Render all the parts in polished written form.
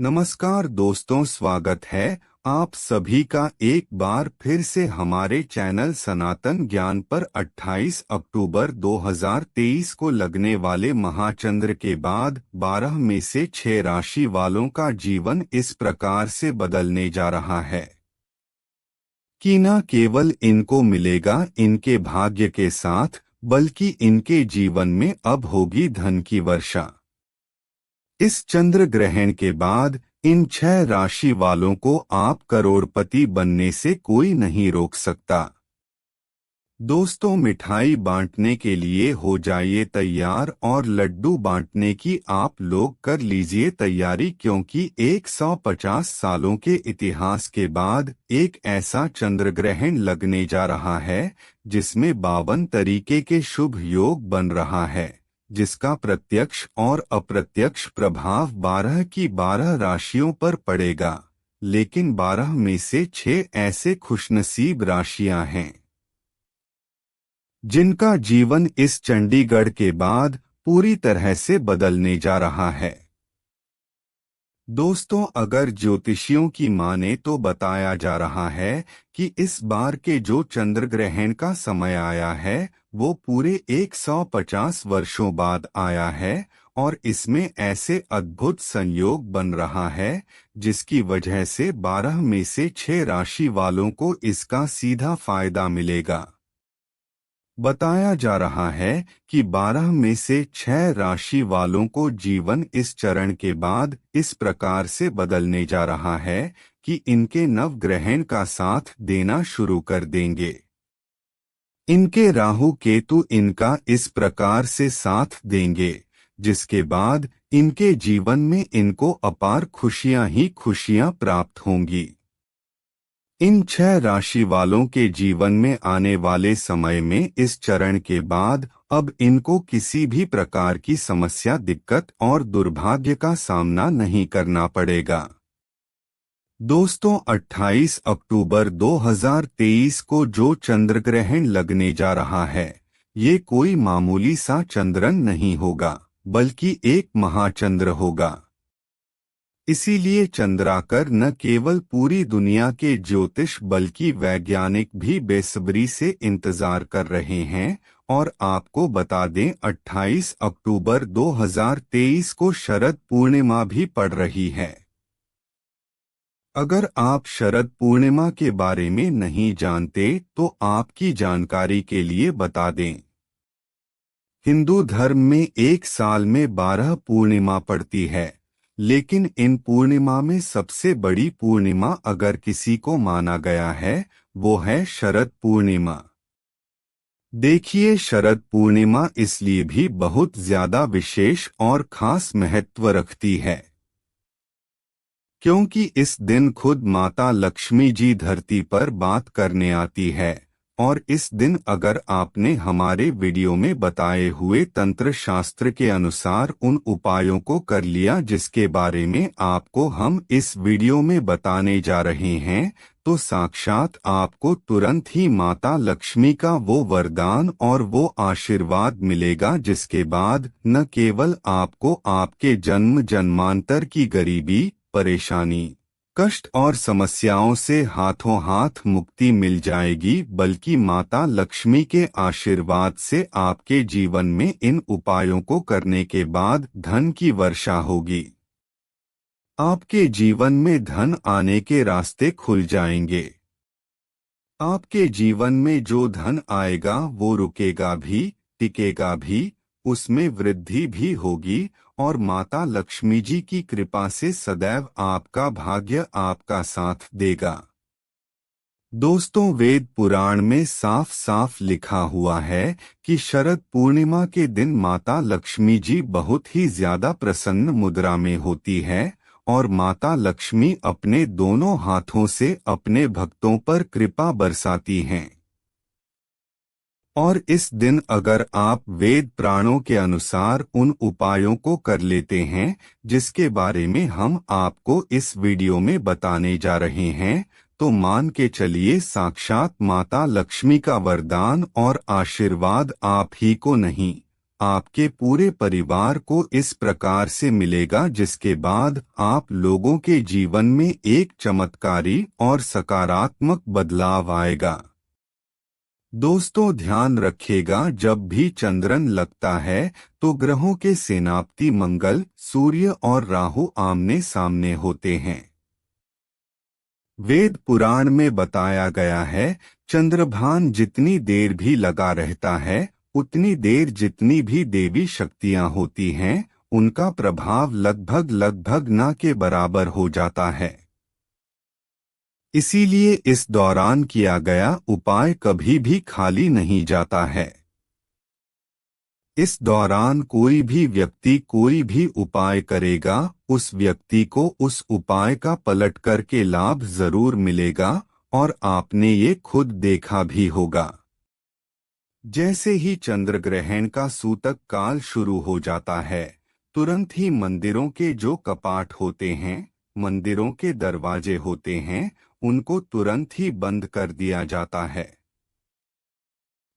नमस्कार दोस्तों, स्वागत है आप सभी का एक बार फिर से हमारे चैनल सनातन ज्ञान पर। 28 अक्टूबर 2023 को लगने वाले महाचंद्र के बाद 12 में से 6 राशि वालों का जीवन इस प्रकार से बदलने जा रहा है कि न केवल इनको मिलेगा इनके भाग्य के साथ, बल्कि इनके जीवन में अब होगी धन की वर्षा। इस चंद्र ग्रहण के बाद इन 6 राशि वालों को आप करोड़पति बनने से कोई नहीं रोक सकता। दोस्तों, मिठाई बांटने के लिए हो जाइए तैयार और लड्डू बांटने की आप लोग कर लीजिए तैयारी, क्योंकि 150 सालों के इतिहास के बाद एक ऐसा चंद्र ग्रहण लगने जा रहा है जिसमें 52 तरीके के शुभ योग बन रहा है, जिसका प्रत्यक्ष और अप्रत्यक्ष प्रभाव 12 की 12 राशियों पर पड़ेगा। लेकिन 12 में से 6 ऐसे खुशनसीब राशियां हैं जिनका जीवन इस चंडीगढ़ के बाद पूरी तरह से बदलने जा रहा है। दोस्तों, अगर ज्योतिषियों की माने तो बताया जा रहा है कि इस बार के जो चंद्र ग्रहण का समय आया है वो पूरे 150 वर्षों बाद आया है और इसमें ऐसे अद्भुत संयोग बन रहा है जिसकी वजह से 12 में से 6 राशि वालों को इसका सीधा फायदा मिलेगा। बताया जा रहा है कि 12 में से 6 राशि वालों को जीवन इस चरण के बाद इस प्रकार से बदलने जा रहा है कि इनके नव ग्रहण का साथ देना शुरू कर देंगे। इनके राहु केतु इनका इस प्रकार से साथ देंगे, जिसके बाद इनके जीवन में इनको अपार खुशियां ही खुशियां प्राप्त होंगी। इन 6 राशि वालों के जीवन में आने वाले समय में इस चरण के बाद अब इनको किसी भी प्रकार की समस्या, दिक्कत और दुर्भाग्य का सामना नहीं करना पड़ेगा। दोस्तों, 28 अक्टूबर 2023 को जो चंद्र ग्रहण लगने जा रहा है, ये कोई मामूली सा चंद्रन नहीं होगा, बल्कि एक महाचंद्र होगा। इसीलिए चंद्राकर न केवल पूरी दुनिया के ज्योतिष बल्कि वैज्ञानिक भी बेसब्री से इंतजार कर रहे हैं। और आपको बता दें, 28 अक्टूबर 2023 को शरद पूर्णिमा भी पड़ रही है। अगर आप शरद पूर्णिमा के बारे में नहीं जानते तो आपकी जानकारी के लिए बता दें, हिंदू धर्म में एक साल में 12 पूर्णिमा पड़ती है, लेकिन इन पूर्णिमा में सबसे बड़ी पूर्णिमा अगर किसी को माना गया है वो है शरद पूर्णिमा। देखिए, शरद पूर्णिमा इसलिए भी बहुत ज्यादा विशेष और खास महत्व रखती है क्योंकि इस दिन खुद माता लक्ष्मी जी धरती पर बात करने आती है। और इस दिन अगर आपने हमारे वीडियो में बताए हुए तंत्र शास्त्र के अनुसार उन उपायों को कर लिया जिसके बारे में आपको हम इस वीडियो में बताने जा रहे हैं, तो साक्षात आपको तुरंत ही माता लक्ष्मी का वो वरदान और वो आशीर्वाद मिलेगा, जिसके बाद न केवल आपको आपके जन्म जन्मांतर की गरीबी, परेशानी, कष्ट और समस्याओं से हाथों हाथ मुक्ति मिल जाएगी, बल्कि माता लक्ष्मी के आशीर्वाद से आपके जीवन में इन उपायों को करने के बाद धन की वर्षा होगी। आपके जीवन में धन आने के रास्ते खुल जाएंगे। आपके जीवन में जो धन आएगा वो रुकेगा भी, टिकेगा भी, उसमें वृद्धि भी होगी और माता लक्ष्मी जी की कृपा से सदैव आपका भाग्य आपका साथ देगा। दोस्तों, वेद पुराण में साफ साफ लिखा हुआ है कि शरद पूर्णिमा के दिन माता लक्ष्मी जी बहुत ही ज्यादा प्रसन्न मुद्रा में होती है और माता लक्ष्मी अपने दोनों हाथों से अपने भक्तों पर कृपा बरसाती हैं। और इस दिन अगर आप वेद पुराणों के अनुसार उन उपायों को कर लेते हैं जिसके बारे में हम आपको इस वीडियो में बताने जा रहे हैं, तो मान के चलिए साक्षात माता लक्ष्मी का वरदान और आशीर्वाद आप ही को नहीं, आपके पूरे परिवार को इस प्रकार से मिलेगा, जिसके बाद आप लोगों के जीवन में एक चमत्कारी और सकारात्मक बदलाव आएगा। दोस्तों ध्यान रखिएगा, जब भी चंद्रन लगता है तो ग्रहों के सेनापति मंगल, सूर्य और राहु आमने सामने होते हैं। वेद पुराण में बताया गया है, चंद्रभान जितनी देर भी लगा रहता है, उतनी देर जितनी भी देवी शक्तियां होती हैं, उनका प्रभाव लगभग लगभग ना के बराबर हो जाता है। इसीलिए इस दौरान किया गया उपाय कभी भी खाली नहीं जाता है। इस दौरान कोई भी व्यक्ति कोई भी उपाय करेगा, उस व्यक्ति को उस उपाय का पलट करके लाभ जरूर मिलेगा, और आपने ये खुद देखा भी होगा। जैसे ही चंद्र ग्रहण का सूतक काल शुरू हो जाता है, तुरंत ही मंदिरों के जो कपाट होते हैं, मंदिरों के दरवाजे होते हैं, उनको तुरंत ही बंद कर दिया जाता है।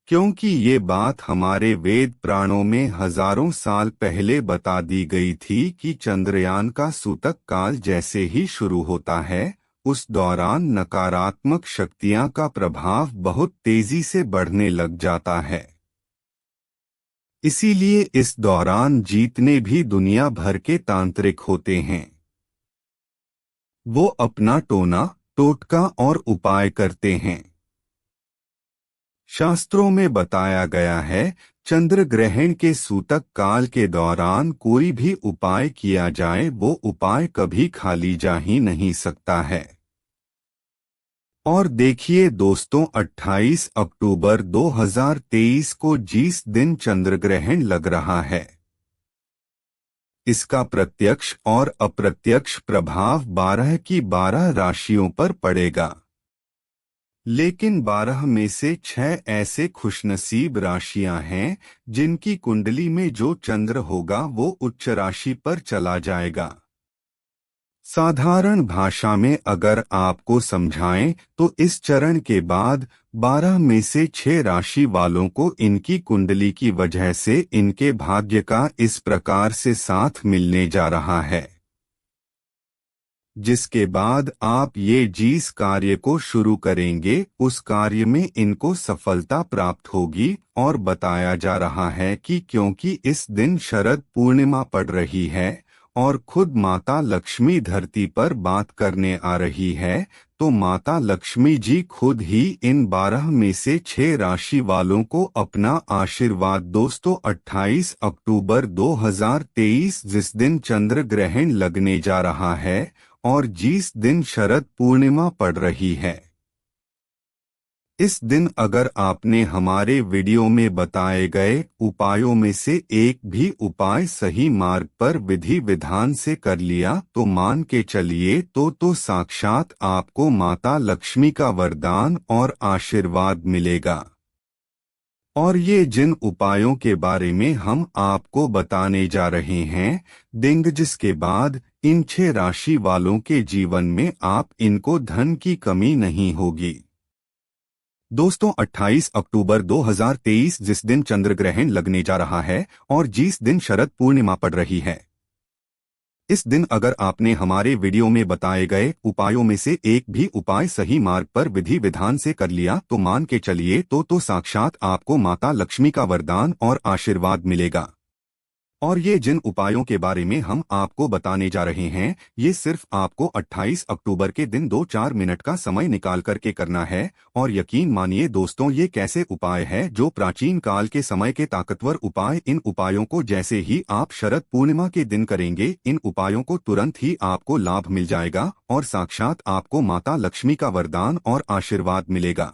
क्योंकि ये बात हमारे वेद पुराणों में हजारों साल पहले बता दी गई थी कि चंद्रयान का सूतक काल जैसे ही शुरू होता है, उस दौरान नकारात्मक शक्तियां का प्रभाव बहुत तेजी से बढ़ने लग जाता है। इसीलिए इस दौरान जितने भी दुनिया भर के तांत्रिक होते हैं, वो अपना टोना टोटका और उपाय करते हैं। शास्त्रों में बताया गया है, चंद्र ग्रहण के सूतक काल के दौरान कोई भी उपाय किया जाए, वो उपाय कभी खाली जा ही नहीं सकता है। और देखिए दोस्तों, 28 अक्टूबर 2023 को जिस दिन चंद्र ग्रहण लग रहा है, इसका प्रत्यक्ष और अप्रत्यक्ष प्रभाव 12 की 12 राशियों पर पड़ेगा। लेकिन 12 में से 6 ऐसे खुशनसीब राशियां हैं जिनकी कुंडली में जो चंद्र होगा वो उच्च राशि पर चला जाएगा। साधारण भाषा में अगर आपको समझाएं तो इस चरण के बाद 12 में से 6 राशि वालों को इनकी कुंडली की वजह से इनके भाग्य का इस प्रकार से साथ मिलने जा रहा है, जिसके बाद आप ये जिस कार्य को शुरू करेंगे उस कार्य में इनको सफलता प्राप्त होगी। और बताया जा रहा है कि क्योंकि इस दिन शरद पूर्णिमा पड़ रही है और खुद माता लक्ष्मी धरती पर बात करने आ रही है, तो माता लक्ष्मी जी खुद ही इन 12 में से 6 राशि वालों को अपना आशीर्वाद। दोस्तों 28 अक्टूबर 2023 जिस दिन चंद्र ग्रहण लगने जा रहा है और जिस दिन शरद पूर्णिमा पड़ रही है, इस दिन अगर आपने हमारे वीडियो में बताए गए उपायों में से एक भी उपाय सही मार्ग पर विधि विधान से कर लिया तो मान के चलिए तो साक्षात आपको माता लक्ष्मी का वरदान और आशीर्वाद मिलेगा। और ये जिन उपायों के बारे में हम आपको बताने जा रहे हैं, देंगे जिसके बाद इन 6 राशि वालों के जीवन में आप इनको धन की कमी नहीं होगी। दोस्तों 28 अक्टूबर 2023 जिस दिन चंद्र ग्रहण लगने जा रहा है और जिस दिन शरद पूर्णिमा पड़ रही है, इस दिन अगर आपने हमारे वीडियो में बताए गए उपायों में से एक भी उपाय सही मार्ग पर विधि विधान से कर लिया तो मान के चलिए तो साक्षात आपको माता लक्ष्मी का वरदान और आशीर्वाद मिलेगा। और ये जिन उपायों के बारे में हम आपको बताने जा रहे हैं, ये सिर्फ आपको 28 अक्टूबर के दिन 2-4 मिनट का समय निकाल करके करना है। और यकीन मानिए दोस्तों, ये कैसे उपाय है जो प्राचीन काल के समय के ताकतवर उपाय। इन उपायों को जैसे ही आप शरद पूर्णिमा के दिन करेंगे, इन उपायों को तुरंत ही आपको लाभ मिल जाएगा और साक्षात आपको माता लक्ष्मी का वरदान और आशीर्वाद मिलेगा।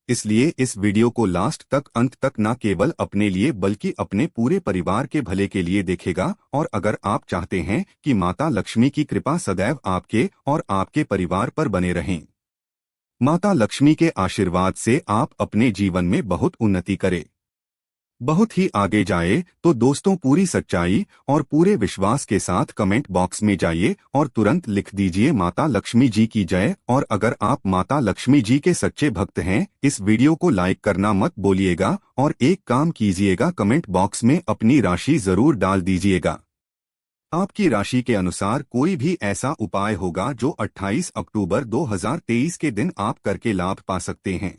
इसलिए इस वीडियो को लास्ट तक अंत तक न केवल अपने लिए बल्कि अपने पूरे परिवार के भले के लिए देखेगा। और अगर आप चाहते हैं कि माता लक्ष्मी की कृपा सदैव आपके और आपके परिवार पर बने रहें, माता लक्ष्मी के आशीर्वाद से आप अपने जीवन में बहुत उन्नति करें, बहुत ही आगे जाए तो दोस्तों पूरी सच्चाई और पूरे विश्वास के साथ कमेंट बॉक्स में जाइए और तुरंत लिख दीजिए माता लक्ष्मी जी की जय। और अगर आप माता लक्ष्मी जी के सच्चे भक्त हैं, इस वीडियो को लाइक करना मत भूलिएगा और एक काम कीजिएगा, कमेंट बॉक्स में अपनी राशि जरूर डाल दीजिएगा। आपकी राशि के अनुसार कोई भी ऐसा उपाय होगा जो 28 अक्टूबर 2023 के दिन आप करके लाभ पा सकते हैं,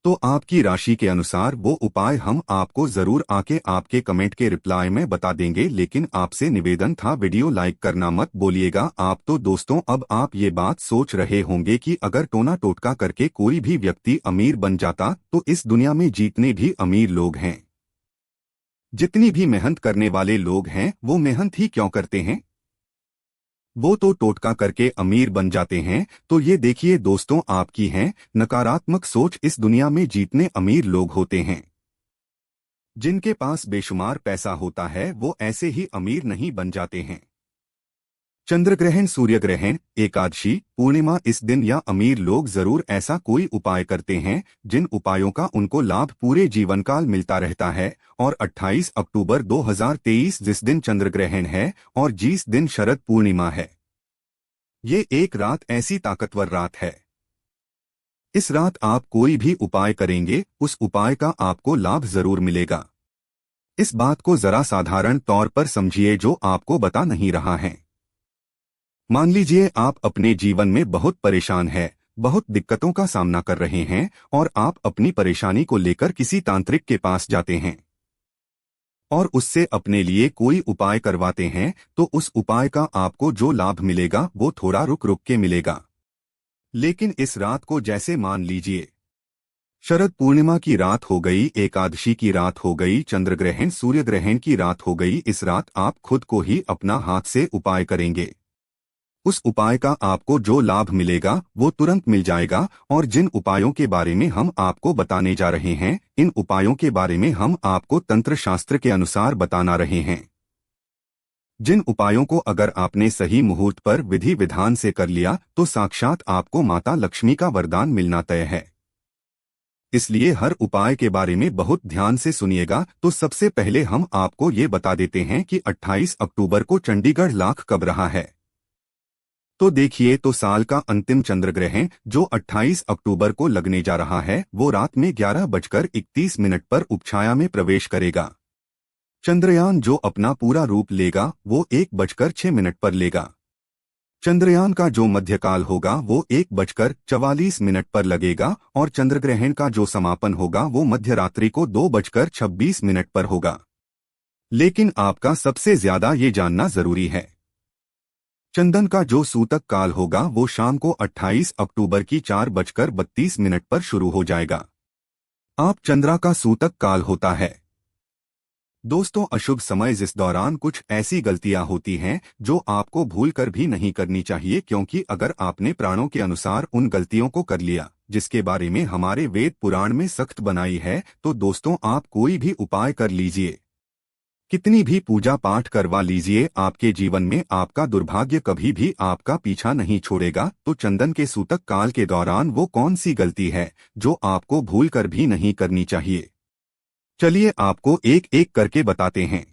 तो आपकी राशि के अनुसार वो उपाय हम आपको जरूर आके आपके कमेंट के रिप्लाई में बता देंगे। लेकिन आपसे निवेदन था, वीडियो लाइक करना मत बोलिएगा आप। तो दोस्तों अब आप ये बात सोच रहे होंगे कि अगर टोना टोटका करके कोई भी व्यक्ति अमीर बन जाता तो इस दुनिया में जितने भी अमीर लोग हैं, जितनी भी मेहनत करने वाले लोग हैं, वो मेहनत ही क्यों करते हैं, वो तो टोटका करके अमीर बन जाते हैं। तो ये देखिए दोस्तों, आपकी है नकारात्मक सोच। इस दुनिया में जितने अमीर लोग होते हैं, जिनके पास बेशुमार पैसा होता है, वो ऐसे ही अमीर नहीं बन जाते हैं। चंद्र ग्रहण, सूर्य ग्रहण, एकादशी, पूर्णिमा, इस दिन या अमीर लोग जरूर ऐसा कोई उपाय करते हैं जिन उपायों का उनको लाभ पूरे जीवन काल मिलता रहता है। और 28 अक्टूबर 2023 जिस दिन चंद्र ग्रहण है और जिस दिन शरद पूर्णिमा है, ये एक रात ऐसी ताकतवर रात है। इस रात आप कोई भी उपाय करेंगे, उस उपाय का आपको लाभ जरूर मिलेगा। इस बात को जरा साधारण तौर पर समझिए जो आपको बता नहीं रहा है। मान लीजिए आप अपने जीवन में बहुत परेशान हैं, बहुत दिक्कतों का सामना कर रहे हैं और आप अपनी परेशानी को लेकर किसी तांत्रिक के पास जाते हैं और उससे अपने लिए कोई उपाय करवाते हैं, तो उस उपाय का आपको जो लाभ मिलेगा वो थोड़ा रुक रुक के मिलेगा। लेकिन इस रात को जैसे मान लीजिए शरद पूर्णिमा की रात हो गई, एकादशी की रात हो गई, चंद्र ग्रहण सूर्य ग्रहण की रात हो गई, इस रात आप खुद को ही अपना हाथ से उपाय करेंगे। उस उपाय का आपको जो लाभ मिलेगा वो तुरंत मिल जाएगा। और जिन उपायों के बारे में हम आपको बताने जा रहे हैं, इन उपायों के बारे में हम आपको तंत्र शास्त्र के अनुसार बताना रहे हैं। जिन उपायों को अगर आपने सही मुहूर्त पर विधि विधान से कर लिया तो साक्षात आपको माता लक्ष्मी का वरदान मिलना तय है। इसलिए हर उपाय के बारे में बहुत ध्यान से सुनिएगा। तो सबसे पहले हम आपको ये बता देते हैं कि 28 अक्टूबर को चंडीगढ़ लाख कब रहा है। तो देखिए, तो साल का अंतिम चंद्र ग्रहण जो 28 अक्टूबर को लगने जा रहा है, वो रात में 11:31 पर उपछाया में प्रवेश करेगा। चंद्रयान जो अपना पूरा रूप लेगा वो 1:06 पर लेगा। चंद्रयान का जो मध्यकाल होगा वो 1:44 पर लगेगा और चंद्रग्रहण का जो समापन होगा वो मध्यरात्रि को 2:26 पर होगा। लेकिन आपका सबसे ज्यादा ये जानना जरूरी है, चंदन का जो सूतक काल होगा वो शाम को 28 अक्टूबर की 4:32 पर शुरू हो जाएगा। आप चंद्रा का सूतक काल होता है। दोस्तों अशुभ समय, जिस दौरान कुछ ऐसी गलतियां होती हैं जो आपको भूल कर भी नहीं करनी चाहिए, क्योंकि अगर आपने प्राणों के अनुसार उन गलतियों को कर लिया जिसके बारे में हमारे वेद पुराण में सख्त बनाई है, तो दोस्तों आप कोई भी उपाय कर लीजिए, कितनी भी पूजा पाठ करवा लीजिए, आपके जीवन में आपका दुर्भाग्य कभी भी आपका पीछा नहीं छोड़ेगा। तो चंदन के सूतक काल के दौरान वो कौन सी गलती है जो आपको भूल कर भी नहीं करनी चाहिए, चलिए आपको एक एक करके बताते हैं।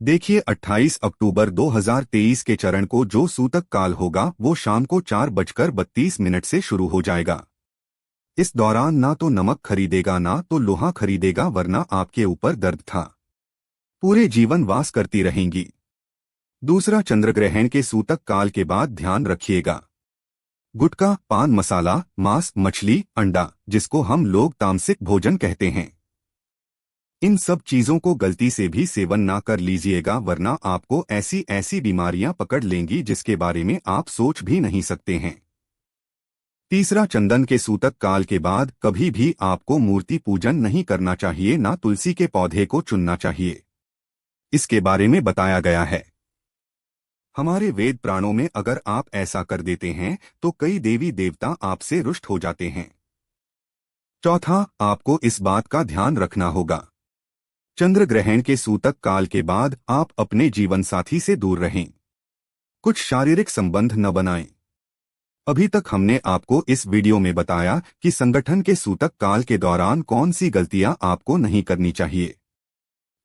देखिए, 28 अक्टूबर 2023 के चरण को जो सूतक काल होगा वो शाम को 4:32 से शुरू हो जाएगा। इस दौरान ना तो नमक खरीदेगा ना तो लोहा खरीदेगा, वरना आपके ऊपर दर्द था पूरे जीवन वास करती रहेंगी। दूसरा, चंद्र ग्रहण के सूतक काल के बाद ध्यान रखिएगा, गुटखा, पान मसाला, मांस, मछली, अंडा, जिसको हम लोग तामसिक भोजन कहते हैं, इन सब चीजों को गलती से भी सेवन ना कर लीजिएगा, वरना आपको ऐसी ऐसी बीमारियां पकड़ लेंगी जिसके बारे में आप सोच भी नहीं सकते हैं। तीसरा, चंदन के सूतक काल के बाद कभी भी आपको मूर्ति पूजन नहीं करना चाहिए, ना तुलसी के पौधे को चुनना चाहिए, इसके बारे में बताया गया है हमारे वेद पुराणों में। अगर आप ऐसा कर देते हैं तो कई देवी देवता आपसे रुष्ट हो जाते हैं। चौथा, आपको इस बात का ध्यान रखना होगा, चंद्र ग्रहण के सूतक काल के बाद आप अपने जीवन साथी से दूर रहें, कुछ शारीरिक संबंध न बनाएं। अभी तक हमने आपको इस वीडियो में बताया कि संगठन के सूतक काल के दौरान कौन सी गलतियां आपको नहीं करनी चाहिए।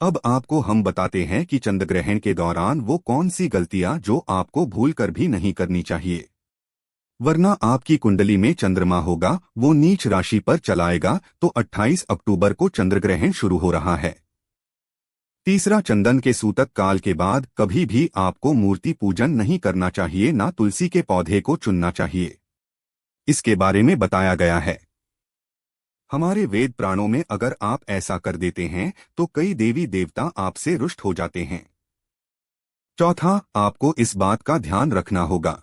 अब आपको हम बताते हैं कि चंद्रग्रहण के दौरान वो कौन सी गलतियां जो आपको भूलकर भी नहीं करनी चाहिए, वरना आपकी कुंडली में चंद्रमा होगा, वो नीच राशि पर चलाएगा। तो 28 अक्टूबर को चंद्रग्रहण शुरू हो रहा है। तीसरा, चंदन के सूतक काल के बाद कभी भी आपको मूर्ति पूजन नहीं करना चाहिए, ना तुलसी के पौधे को चुनना चाहिए। इसके बारे में बताया गया है हमारे वेद पुराणों में। अगर आप ऐसा कर देते हैं तो कई देवी देवता आपसे रुष्ट हो जाते हैं। चौथा, आपको इस बात का ध्यान रखना होगा,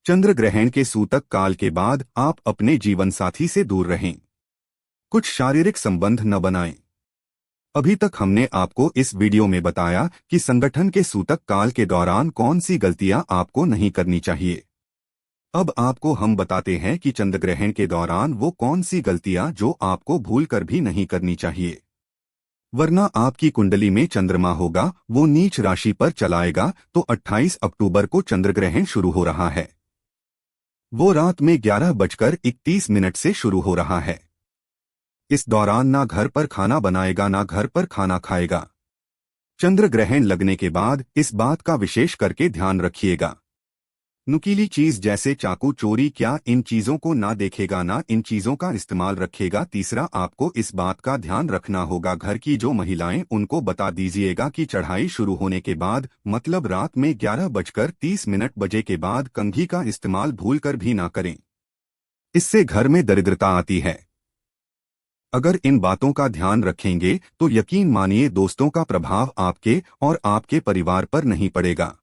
चंद्र ग्रहण के सूतक काल के बाद आप अपने जीवन साथी से दूर रहें, कुछ शारीरिक संबंध न बनाएं। अभी तक हमने आपको इस वीडियो में बताया कि संगठन के सूतक काल के दौरान कौन सी गलतियां आपको नहीं करनी चाहिए। अब आपको हम बताते हैं कि चंद्रग्रहण के दौरान वो कौन सी गलतियां जो आपको भूलकर भी नहीं करनी चाहिए, वरना आपकी कुंडली में चंद्रमा होगा, वो नीच राशि पर चलाएगा। तो 28 अक्टूबर को चंद्रग्रहण शुरू हो रहा है। वो रात में 11:31 से शुरू हो रहा है। इस दौरान ना घर पर खाना बनाएगा, ना घर पर खाना खाएगा। चंद्र ग्रहण लगने के बाद इस बात का विशेष करके ध्यान रखिएगा, नुकीली चीज जैसे चाकू, चोरी, क्या इन चीजों को ना देखेगा, ना इन चीजों का इस्तेमाल रखेगा। तीसरा, आपको इस बात का ध्यान रखना होगा, घर की जो महिलाएं उनको बता दीजिएगा कि चढ़ाई शुरू होने के बाद, मतलब रात में 11:30 बजे के बाद कंघी का इस्तेमाल भूलकर भी ना करें। इससे घर में दरिद्रता आती है। अगर इन बातों का ध्यान रखेंगे तो यकीन मानिए दोस्तों का प्रभाव आपके और आपके परिवार पर नहीं पड़ेगा।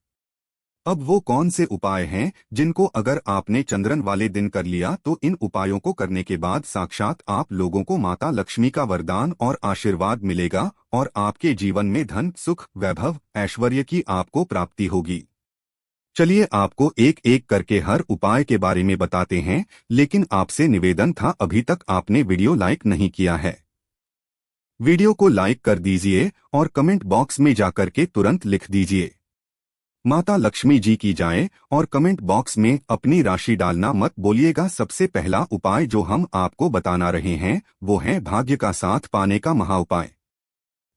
अब वो कौन से उपाय हैं जिनको अगर आपने चंद्रन वाले दिन कर लिया तो इन उपायों को करने के बाद साक्षात आप लोगों को माता लक्ष्मी का वरदान और आशीर्वाद मिलेगा और आपके जीवन में धन, सुख, वैभव, ऐश्वर्य की आपको प्राप्ति होगी। चलिए आपको एक एक करके हर उपाय के बारे में बताते हैं, लेकिन आपसे निवेदन था, अभी तक आपने वीडियो लाइक नहीं किया है, वीडियो को लाइक कर दीजिए और कमेंट बॉक्स में जाकर के तुरंत लिख दीजिए माता लक्ष्मी जी की जाए और कमेंट बॉक्स में अपनी राशि डालना मत बोलिएगा। सबसे पहला उपाय जो हम आपको बताना रहे हैं वो है भाग्य का साथ पाने का महा उपाय।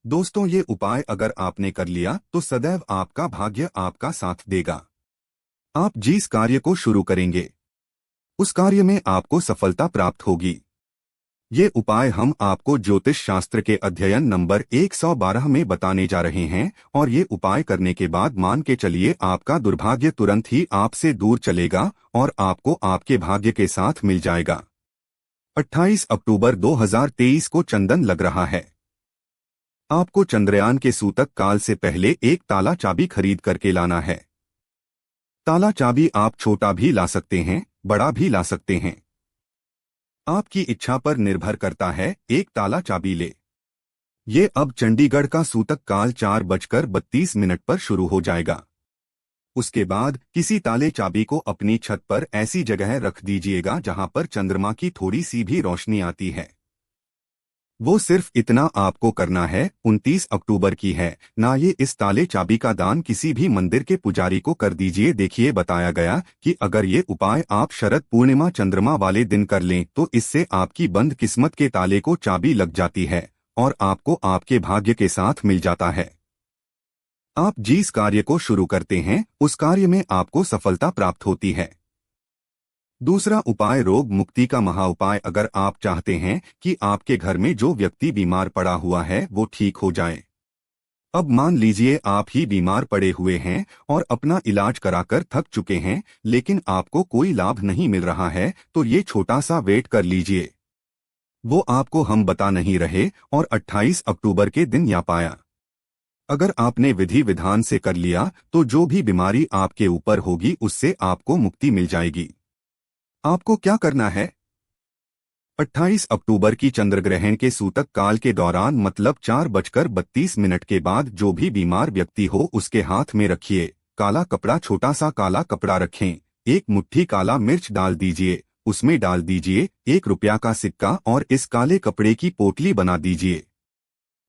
दोस्तों, ये उपाय अगर आपने कर लिया तो सदैव आपका भाग्य आपका साथ देगा। आप जिस कार्य को शुरू करेंगे उस कार्य में आपको सफलता प्राप्त होगी। ये उपाय हम आपको ज्योतिष शास्त्र के अध्ययन नंबर 112 में बताने जा रहे हैं और ये उपाय करने के बाद मान के चलिए आपका दुर्भाग्य तुरंत ही आपसे दूर चलेगा और आपको आपके भाग्य के साथ मिल जाएगा। 28 अक्टूबर 2023 को चंदन लग रहा है। आपको चंद्रयान के सूतक काल से पहले एक ताला चाबी खरीद करके लाना है। ताला चाबी आप छोटा भी ला सकते हैं, बड़ा भी ला सकते हैं, आपकी इच्छा पर निर्भर करता है। एक ताला चाबी ले। ये अब चंडीगढ़ का सूतक काल 4:32 पर शुरू हो जाएगा। उसके बाद किसी ताले चाबी को अपनी छत पर ऐसी जगह रख दीजिएगा जहां पर चंद्रमा की थोड़ी सी भी रोशनी आती है। वो सिर्फ इतना आपको करना है। 29 अक्टूबर की है ना ये इस ताले चाबी का दान किसी भी मंदिर के पुजारी को कर दीजिए। देखिए बताया गया कि अगर ये उपाय आप शरद पूर्णिमा चंद्रमा वाले दिन कर लें तो इससे आपकी बंद किस्मत के ताले को चाबी लग जाती है और आपको आपके भाग्य के साथ मिल जाता है। आप जिस कार्य को शुरू करते हैं उस कार्य में आपको सफलता प्राप्त होती है। दूसरा उपाय रोग मुक्ति का महा उपाय। अगर आप चाहते हैं कि आपके घर में जो व्यक्ति बीमार पड़ा हुआ है वो ठीक हो जाए। अब मान लीजिए आप ही बीमार पड़े हुए हैं और अपना इलाज कराकर थक चुके हैं लेकिन आपको कोई लाभ नहीं मिल रहा है, तो ये छोटा सा वेट कर लीजिए। वो आपको हम बता नहीं रहे और 28 अक्टूबर के दिन या पाया। अगर आपने विधि विधान से कर लिया तो जो भी बीमारी आपके ऊपर होगी उससे आपको मुक्ति मिल जाएगी। आपको क्या करना है? 28 अक्टूबर की चंद्रग्रहण के सूतक काल के दौरान मतलब 4:32 के बाद जो भी बीमार व्यक्ति हो उसके हाथ में रखिए काला कपड़ा, छोटा सा काला कपड़ा रखें, एक मुट्ठी काला मिर्च डाल दीजिए, उसमें डाल दीजिए 1 रुपया का सिक्का और इस काले कपड़े की पोटली बना दीजिए।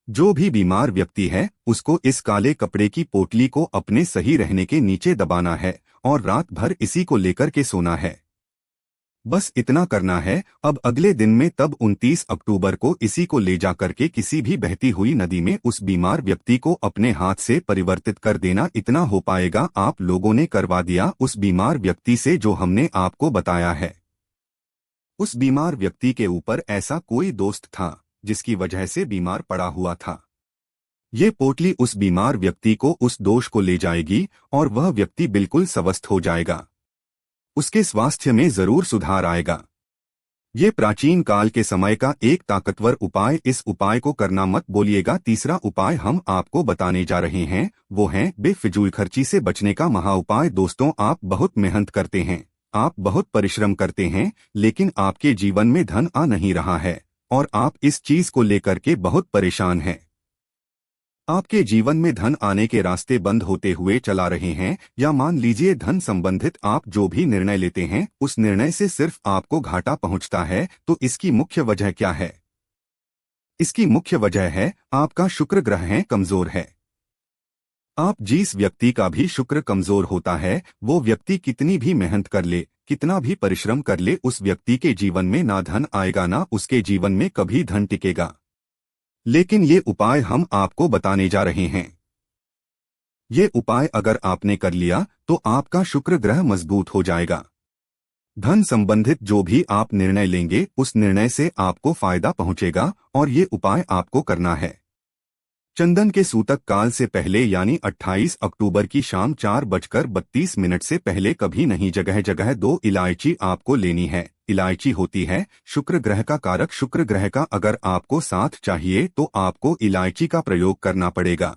जो भी बीमार व्यक्ति है उसको इस काले कपड़े की पोटली को अपने सही रहने के नीचे दबाना है और रात भर इसी को लेकर के सोना है। बस इतना करना है। अब अगले दिन में तब 29 अक्टूबर को इसी को ले जा करके किसी भी बहती हुई नदी में उस बीमार व्यक्ति को अपने हाथ से परिवर्तित कर देना। इतना हो पाएगा। आप लोगों ने करवा दिया उस बीमार व्यक्ति से जो हमने आपको बताया है। उस बीमार व्यक्ति के ऊपर ऐसा कोई दोस्त था जिसकी वजह से बीमार पड़ा हुआ था। ये पोटली उस बीमार व्यक्ति को उस दोष को ले जाएगी और वह व्यक्ति बिल्कुल स्वस्थ हो जाएगा। उसके स्वास्थ्य में जरूर सुधार आएगा। ये प्राचीन काल के समय का एक ताकतवर उपाय। इस उपाय को करना मत बोलिएगा। तीसरा उपाय हम आपको बताने जा रहे हैं, वो है बेफिजूल खर्ची से बचने का महा उपाय। दोस्तों, आप बहुत मेहनत करते हैं, आप बहुत परिश्रम करते हैं, लेकिन आपके जीवन में धन आ नहीं रहा है और आप इस चीज को लेकर के बहुत परेशान हैं। आपके जीवन में धन आने के रास्ते बंद होते हुए चला रहे हैं, या मान लीजिए धन संबंधित आप जो भी निर्णय लेते हैं उस निर्णय से सिर्फ आपको घाटा पहुंचता है। तो इसकी मुख्य वजह क्या है? इसकी मुख्य वजह है आपका शुक्र ग्रह है कमजोर है। आप जिस व्यक्ति का भी शुक्र कमजोर होता है, वो व्यक्ति कितनी भी मेहनत कर ले, कितना भी परिश्रम कर ले, उस व्यक्ति के जीवन में ना धन आएगा, ना उसके जीवन में कभी धन टिकेगा। लेकिन ये उपाय हम आपको बताने जा रहे हैं। ये उपाय अगर आपने कर लिया तो आपका शुक्र ग्रह मजबूत हो जाएगा। धन संबंधित जो भी आप निर्णय लेंगे उस निर्णय से आपको फायदा पहुंचेगा और ये उपाय आपको करना है। चंदन के सूतक काल से पहले यानी 28 अक्टूबर की शाम 4:32 से पहले कभी नहीं। जगह जगह 2 इलायची आपको लेनी है। इलायची होती है शुक्र ग्रह का कारक। शुक्र ग्रह का अगर आपको साथ चाहिए तो आपको इलायची का प्रयोग करना पड़ेगा।